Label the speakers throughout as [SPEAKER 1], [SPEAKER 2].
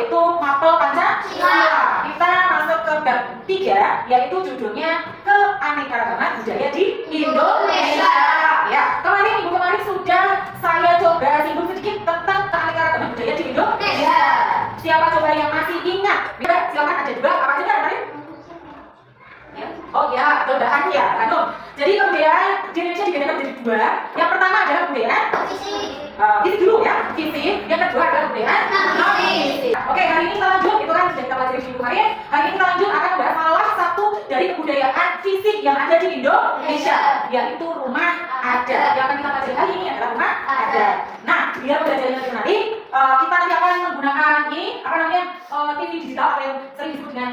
[SPEAKER 1] yaitu mapel Pancasila. Kita masuk ke bab 3, yaitu judulnya keanekaragaman budaya di Indonesia. Ya, kemarin sudah saya coba singgung sedikit tentang keanekaragaman budaya di Indonesia. Siapa coba yang masih ingat? Bisa silakan, ada juga apa aja kemarin? Oh ya, betul ya, Hanum. Jadi kebudayaan di Indonesia dibedakan menjadi dua. Yang pertama adalah kebudayaan fisik dulu ya, fisik. Yang kedua adalah kebudayaan non-fisik. Oke, hari ini kita lanjut, itu kan sudah kita pelajari minggu kemarin. Hari ini kita lanjut akan membahas salah satu dari kebudayaan fisik yang ada di Indonesia, yaitu rumah adat. Yang akan kita pelajari hari ini adalah rumah adat. Nah, biar belajarnya lebih menarik, kita nanti akan menggunakan ini, apa namanya, TV digital atau yang sering disebut dengan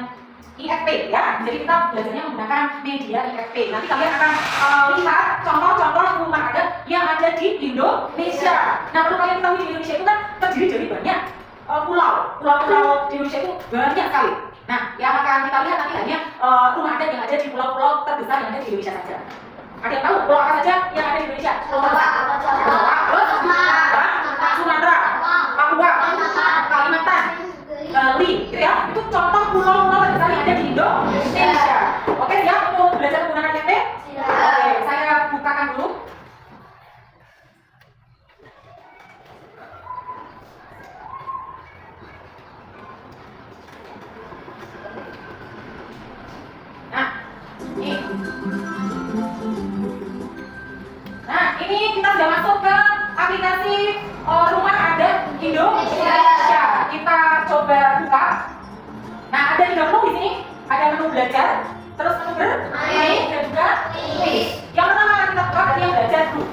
[SPEAKER 1] IFP ya, jadi kita belajarnya menggunakan media IFP. Nanti kalian akan lihat contoh-contoh rumah adat yang ada di Indonesia. Nah, perlu kalian tahu di Indonesia itu kan terdiri dari banyak pulau-pulau di Indonesia itu banyak sekali. Nah, yang akan kita lihat nanti hanya rumah adat yang ada di pulau-pulau terbesar yang ada di Indonesia saja. Ada yang tahu pulau apa saja yang ada di Indonesia? Sumatera, Papua, Kalimantan, Bali, gitu ya. Itu contoh pulau-pulau terbesar yang ada di Indonesia. Oke, siap untuk belajar menggunakan IFP? Oke, saya bukakan dulu. Nah, ini kita sudah masuk ke aplikasi rumah adat Indonesia. Kita coba buka. Nah, ada 3 menu di sini. Ada menu belajar, terus menu bermain, dan juga quiz. Yang pertama akan kita buka dari yang belajar dulu.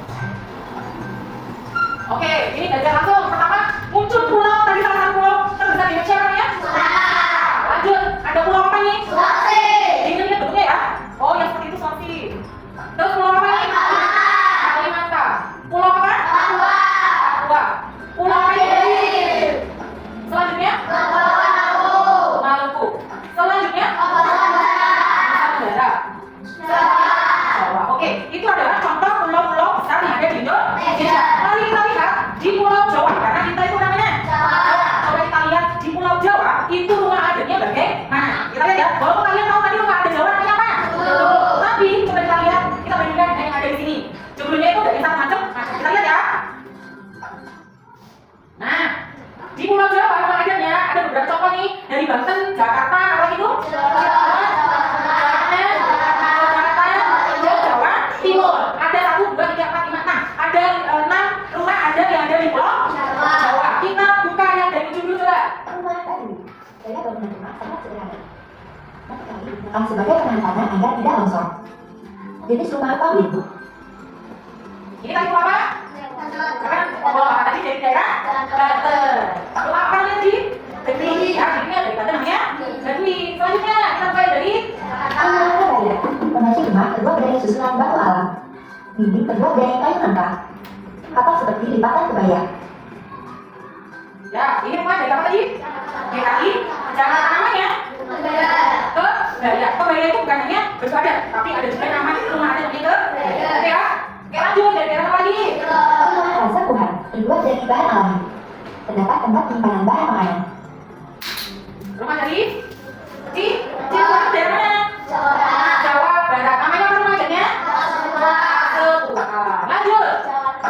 [SPEAKER 1] Oke, ini belajar langsung. Pertama, muncul pulau tadi salah satu pulau terbesar di Indonesia namanya Sumatera. Lanjut, ada pulau apa nih? Sulawesi. Ini bentuknya ya. Oh, yang seperti itu Sulawesi. Terus pulau apa nih? Kalimantan. Pulau apa? Papua. Pulau apa ini? Selanjutnya? Maluku. Selanjutnya? Nusantara. Jawa. Oke, itu adalah contoh pulau-pulau besar yang ada di Indonesia. Mari kita lihat di Pulau Jawa, karena kita itu namanya Jawa. Coba kita lihat di Pulau Jawa, itu rumah adatnya bagaimana? Kita lihat ya, walaupun kalian tahu tadi rumah adat Jawa namanya apa? Tapi coba kita lihat, kita bandingkan dengan yang ada di sini. Judulnya itu dari satu macam. Kita lihat ya. Nah, di Pulau Jawa rumah adatnya ada beberapa contoh nih, dari Banten, Jakarta, apa itu? Jawa Timur. Ada 1, 2, 3, 4, 5, 6. Ada 6 rumah adat yang ada di Pulau Jawa. Kita buka yang dari ujung dulu coba.
[SPEAKER 2] Rumah tadi, saya bangunan rumah sangat sederhana. Akan sebagai penandanan agar tidak longsor. Jenis rumah apa Bu?
[SPEAKER 1] Ini tadi rumah apa? Kan pulau apa tadi dari daerah Banten. Rumah apa lagi? Dari akhirnya dari Banten namanya Dari. Selanjutnya kita mulai dari
[SPEAKER 2] Kebaya. Fondasi rumah terbuat dari susunan batu alam. Dinding terbuat dari kayu nangka. Atap seperti lipatan kebaya.
[SPEAKER 1] ya, ini rumah dari apa tadi? DKI Jakarta namanya Kebaya. Kebaya itu bukan hanya baju adat, tapi ada juga nama rumah adat namanya Kebaya. Oke ya? Oke, lanjut dari daerah apa lagi?
[SPEAKER 2] Rumah rasa Tuhan terbuat dari bahan alami. Terdapat tempat penyimpanan bahan makanan.
[SPEAKER 1] Rumah dari Jawa daerah mana? Jawa Barat. Namanya apa rumah adatnya? Sepuh. Lanjut.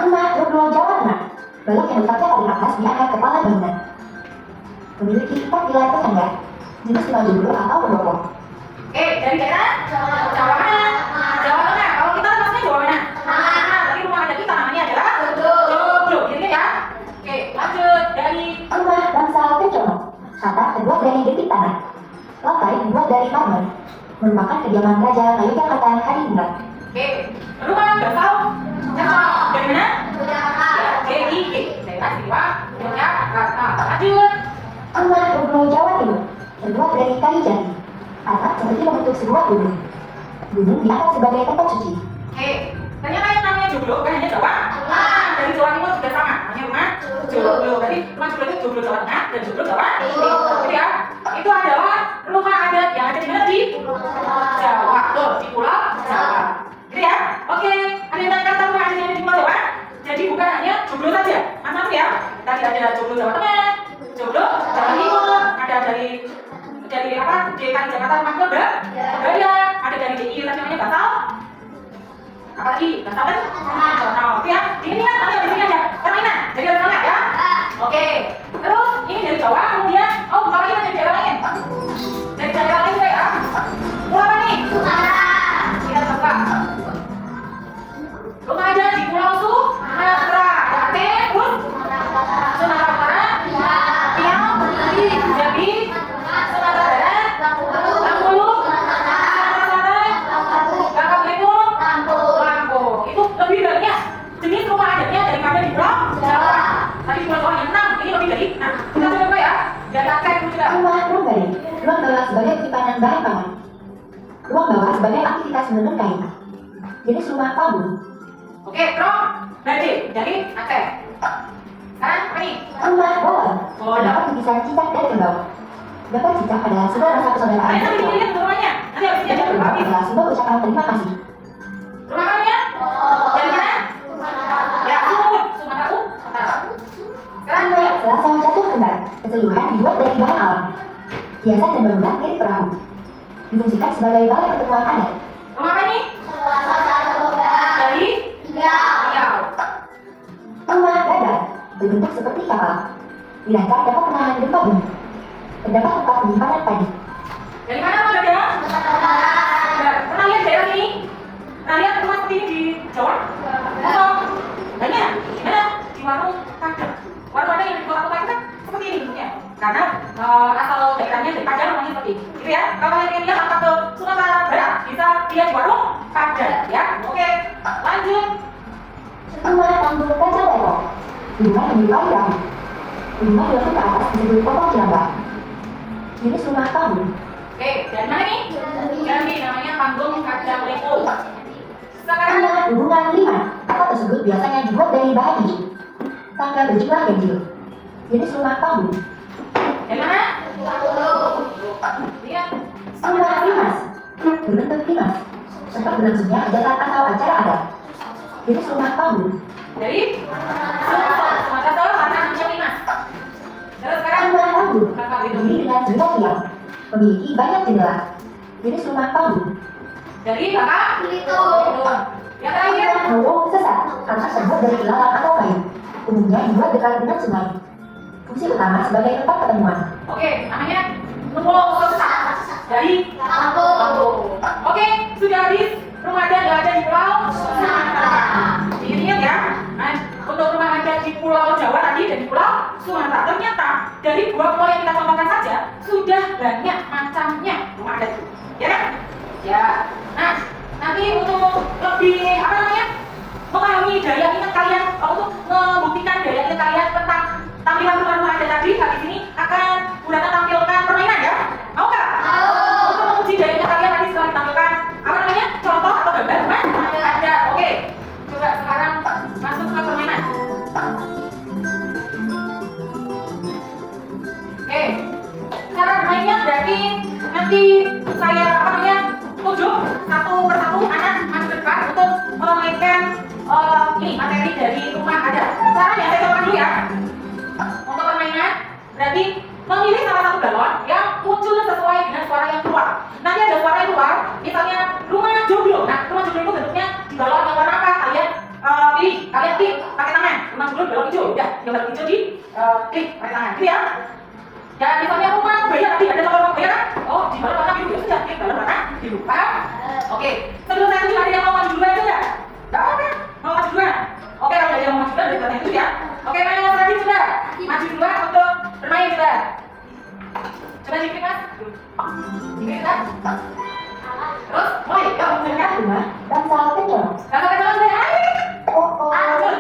[SPEAKER 2] Rumah berpulau Jawa Tengah. Balok yang letaknya paling atas di akar kepala bangunan. Memiliki 4 pilar penyangga. Jenis rumah joglo atau pendopo.
[SPEAKER 1] Dari daerah Jawa mana? Jawa Tengah. Kalau kita maksudnya Jawa mana? Tapi rumah adat kita namanya adalah joglo. Gitu ya? Oke, lanjut dari
[SPEAKER 2] Rumah Bangsal Pencono. Atap terbuat dari getik tanah. Lantai dibuat dari marmer. Merupakan kediaman Raja Ngayogyakarta Hadiningrat.
[SPEAKER 1] rumah Bangsal dari mana? DIY daerah Istimewa Yogyakarta. Lanjut.
[SPEAKER 2] Rumah berpulau Jawa Timur. Terbuat dari kayu jati. Atap seperti membentuk sebuah gunung. Gunung diangkat sebagai tempat suci.
[SPEAKER 1] Ternyata yang namanya joglo bukan hanya Jawa. Dari Jawa Timur juga sama. Namanya rumah joglo. Jadi rumah joglo itu joglo Jawa Tengah dan joglo Jawa Timur. Gitu ya. Itu adalah rumah adat yang ada di mana? Di Jawa. Tuh, di Pulau Jawa. Gitu ya. Oke, ada yang tanya kata rumah adat yang ada di Pulau Jawa? Jadi bukan hanya joglo saja. Maaf ya. Tadi ada joglo Jawa Tengah, joglo Jawa Timur, DKI Jakarta Rumah Kerja Kebaya. Ada dari DI tapi namanya Batal. Apalagi Batal kan? Nah, oke ya. Ini kan nanti di sini ada permainan. Jadi ada semangat ya. Oke. Terus ini dari Jawa kemudian bukan lagi dari daerah lain. Dari daerah lain juga ya. Pulau apa nih? Kita coba. Rumah ada di Pulau Sumatera. Ya, terus Sumatera Utara, Riau, Jambi, Sumatera Barat, Bengkulu, Sumatera Selatan, Bangka Belitung, Lampung. Itu lebih banyak jenis rumah adatnya daripada di Pulau Jawa. Tadi Pulau Jawa yang 6, ini lebih dari. Nah, kita coba ya. Dari akar dulu juga.
[SPEAKER 2] Rumah Rumbari, ruang bawah sebagai penyimpanan bahan pangan. Ruang bawah sebagai aktivitas menenun kain. Jenis rumah pabun.
[SPEAKER 1] Oke, Bro. Berarti dari akar. Sekarang apa nih?
[SPEAKER 2] Rumah bawah.
[SPEAKER 1] Oh,
[SPEAKER 2] Dapat dipisah cicak dan kerbau. Dapat cicak adalah sebuah rasa persaudaraan.
[SPEAKER 1] Nanti dilihat rumahnya. Nanti habis
[SPEAKER 2] Dan
[SPEAKER 1] dia
[SPEAKER 2] kerbau
[SPEAKER 1] habis.
[SPEAKER 2] adalah sebuah ucapan terima kasih.
[SPEAKER 1] Rumah kamunya? Dari mana? Ya, Sumatera Utara. Sekarang
[SPEAKER 2] Rumah Selasa jatuh kembar. Keseluruhan dibuat dari bahan alam. Hiasan dan bangunan mirip perahu. Difungsikan sebagai balai pertemuan adat.
[SPEAKER 1] rumah apa ini? Dari Riau.
[SPEAKER 2] Rumah dadar berbentuk seperti kapal. Dirancang dapat menahan gempa bumi. Terdapat tempat penyimpanan padi.
[SPEAKER 1] Dari mana Pak Dada? Pernah lihat daerah ini? Pernah lihat rumah seperti ini di Jawa? Atau banyak? Gimana? Di warung Padang. Warung Padang yang di kota-kota itu kan seperti ini bentuknya. Karena asal daerahnya dari Padang rumahnya seperti ini. Gitu ya. Kalau kalian ingin lihat apa ke Sumatera Barat, bisa lihat di warung Padang ya. Oke, lanjut.
[SPEAKER 2] Rumah tanggul kaca teko. Rumah menyerupai perahu. Rumah dilakukan ke atas disebut potong cilambak. Jenis rumah pabun.
[SPEAKER 1] Oke, dari mana nih? Jambi, namanya panggung kaca lepo. Sekarang
[SPEAKER 2] Rumah hubungan lima. Tempat tersebut biasanya dibuat dari bahan ini. Tangga berjumlah ganjil. Jenis rumah pabun.
[SPEAKER 1] dari mana? Lihat.
[SPEAKER 2] Rumah limas. Berbentuk limas. Tempat berlangsungnya hajatan atau acara adat. Jenis rumah pabun.
[SPEAKER 1] Dari Sumatera Selatan namanya Limas. Terus sekarang
[SPEAKER 2] Rumah pabun.
[SPEAKER 1] Kakak itu
[SPEAKER 2] Berdiri dengan jendela tiang. Memiliki banyak jendela. Jenis rumah pabun.
[SPEAKER 1] dari Kakak yang terakhir.
[SPEAKER 2] Rumah lorong sesat. Kamar terbuat dari ilalang atau kayu. Umumnya dibuat dekat dengan sungai. Fungsi utama sebagai tempat pertemuan.
[SPEAKER 1] Oke, namanya Numpul Sesat dari Lampung. Oke, sudah habis. Rumah adat nggak ada di Pulau Sumatera. Ingat ya. Nah, untuk rumah adat di Pulau Jawa tadi dan di Pulau Sumatera, ternyata dari dua pulau yang kita contohkan saja sudah banyak macamnya rumah adat itu. Ya kan? Ya. Nah, nanti untuk lebih apa namanya? Memahami daya ingat kalian, untuk membuktikan daya ingat kalian tentang tampilan rumah-rumah adat tadi, habis ini akan Budana tampilkan permainan ya. Mau nggak? Untuk menguji daya ingat kalian tadi setelah ditampilkan apa namanya? Contoh atau gambar rumah adat. Oke. Coba sekarang masuk ke permainan. Oke. Cara bermainnya berarti nanti saya apa namanya? Tunjuk satu persatu anak maju ke depan untuk memainkan ini materi dari rumah adat. Caranya saya coba dulu ya. Untuk permainan berarti memilih salah satu balon yang muncul sesuai dengan suara yang keluar. Nanti ada suara yang keluar, misalnya rumah joglo. Nah, rumah joglo itu bentuknya di balon yang warna apa? Kalian pilih, kalian klik pakai tangan. Rumah joglo balon hijau, ya. Yang balon hijau di klik pakai tangan, gitu ya. Dan misalnya rumah kebaya tadi ada balon kebaya kan? Oh, di balon warna biru ya sudah, klik balon warna biru. Paham? Oke. Sebelum saya tunjuk ada yang mau maju duluan itu ya? Gak apa? Mau maju duluan? Oke, kalau ada yang mau maju duluan dari belakang itu ya. Oke, main yang tadi sudah. Maju duluan untuk bermain kita. Coba diklik mas. Diklik kita. Terus, mulai. Yuk,
[SPEAKER 2] Manakah rumah? Bangsal kencang.
[SPEAKER 1] Kakak kenalan saya.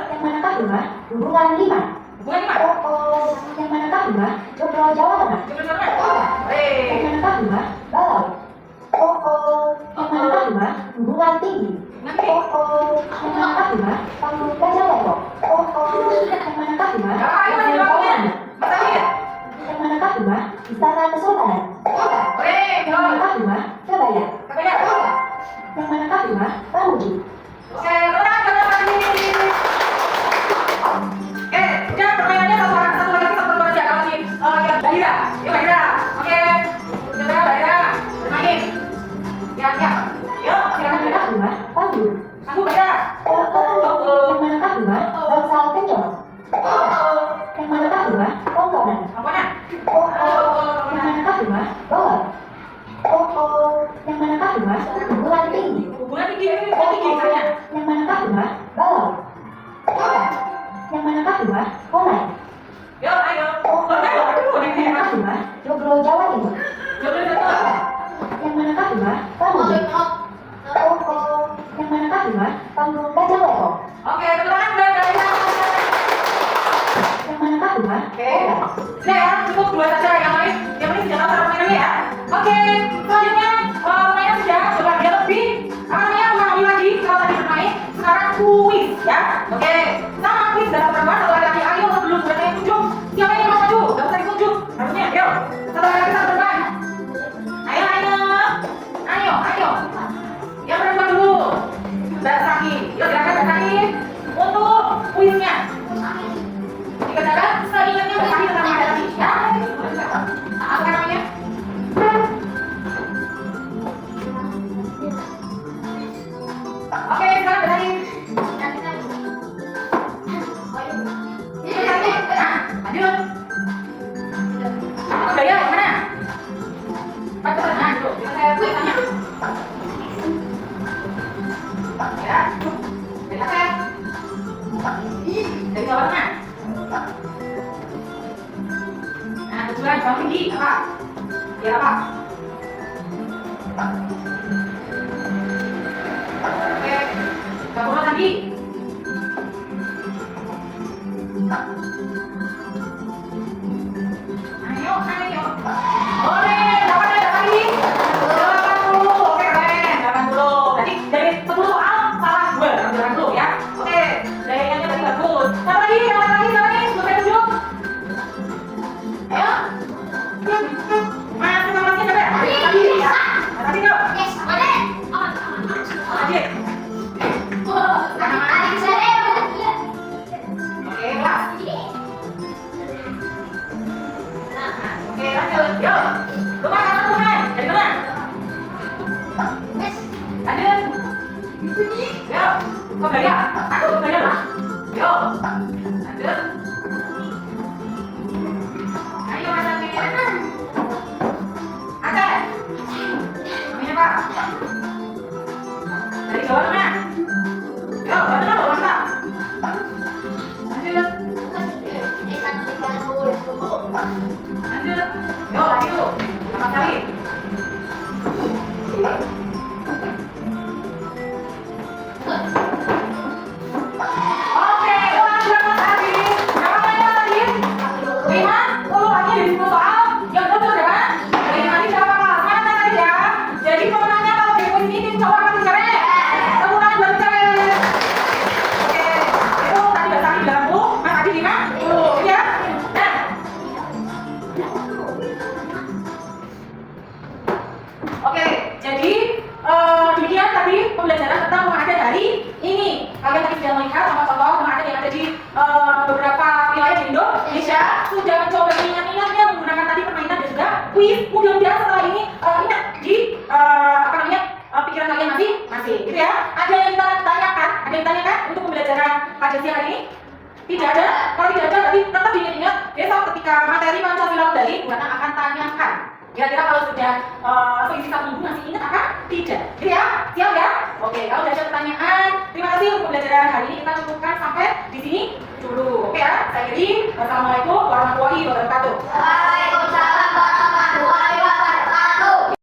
[SPEAKER 2] Yang manakah rumah? Hubungan lima.
[SPEAKER 1] Bukan lima.
[SPEAKER 2] Yang manakah rumah? Joglo Jawa Tengah.
[SPEAKER 1] Coba coba.
[SPEAKER 2] Yang manakah rumah? Balau. Yang manakah rumah? Hubungan tinggi. Yang manakah rumah? Panggung gajah teko. Yang manakah rumah?
[SPEAKER 1] Ayo maju duluan. Masa lihat.
[SPEAKER 2] Yang manakah rumah? Istana Kesultanan. Yang manakah rumah? Kebaya.
[SPEAKER 1] Kebaya.
[SPEAKER 2] Yang manakah rumah? Pamuju.
[SPEAKER 1] Oke, tenang. Oke, udah permainannya satu lagi satu aja. Kalau si Bahira. Yuk Bahira. Oke. Coba Bahira.
[SPEAKER 2] Pulau Jawa Timur.
[SPEAKER 1] Jawab dulu satu.
[SPEAKER 2] Yang manakah rumah Pamungkas? Oh, yang manakah rumah Pamungkas Jawa?
[SPEAKER 1] Oke, tepuk tangan buat kalian.
[SPEAKER 2] Yang manakah rumah?
[SPEAKER 1] Oke. Sudah ya, cukup dua saja yang lain sudah tahu cara mainannya ya. Oke, selanjutnya permainan sudah coba dia lebih apa namanya memahami lagi kalau tadi bermain. Sekarang kuis ya. Oke, sama kuis dalam perempuan satu lagi ayo sebelum bertanya kunjung. Siapa yang mau maju? Gak usah dikunjung. Harusnya, yuk. Satu lagi kita bermain. Ayo. Yang perempuan dulu. Mbak Saki, yuk silakan Mbak Saki untuk kuisnya. Dikerjakan seingatnya Mbak Saki tentang ada tadi ya. Apa namanya? Oke, sekarang Mbak Saki. Lanjut. Udah ya, yang mana? Pak cepat, nah dulu. Bisa saya tanya. Ya, dari apa? Dari Jawa Tengah. Nah, tujuan Bang Tinggi apa? Ya apa? Oke, Bang Purwo tadi. Ayo. Boleh, dapat ya lagi. 80. Oke, keren. 80. Jadi dari 10 soal salah 2. Jangan dulu ya. Oke, jaringannya tadi bagus. Siapa lagi? Sebelum saya tunjuk. Ayo. Mas, nomornya siapa ya? Tadi ya. Tadi dong. Tadi. Oke, kelas. Oke, lanjut. Yuk. Rumah kamu Tuhan. Dari mana? Lanjut. Yuk. Kok gaya? Aku gaya lah. Yuk. Lanjut. Ayo Mas Amin. Aceh. Namanya Pak. Dari Jawa Tengah. Yuk, betul loh, mantap. Lanjut. Lanjut. Yuk, lagi yuk. Selamat kali. Oke, ulang berapa tadi? Berapa banyak tadi? 5? Oh, hanya di 10 soal. Yang betul berapa? Dari tadi berapa kelas? Mana tadi ya? Jadi pemenangnya kalau di kuis ini cowok apa cewek? Tepuk tangan buat cewek. Oke, itu tadi Mbak Sari 80, Mas Adi 5. Ya. Nah. Oke, jadi demikian tadi pembelajaran tentang rumah adat hari ini. Kalian tadi sudah melihat contoh-contoh rumah adat yang ada di beberapa wilayah di Indonesia. Sudah mencoba ingat-ingatnya menggunakan tadi permainan dan juga kuis. Mudah-mudahan setelah ini ingat di pikiran kalian masih gitu ya. Ada yang ditanyakan untuk pembelajaran pada siang hari ini? Tidak ada. Kalau tidak ada, tapi tetap diingat-ingat besok ketika materi Pancasila kembali, Bu Ana akan tanyakan. Kira-kira kalau sudah selisih 1 minggu masih ingat apa? Tidak. Gitu ya? Siap ya? Oke, kalau sudah ada pertanyaan, terima kasih untuk pembelajaran hari ini. Kita cukupkan sampai di sini dulu. Oke ya? Saya Iri. Wassalamualaikum warahmatullahi wabarakatuh.
[SPEAKER 3] Waalaikumsalam.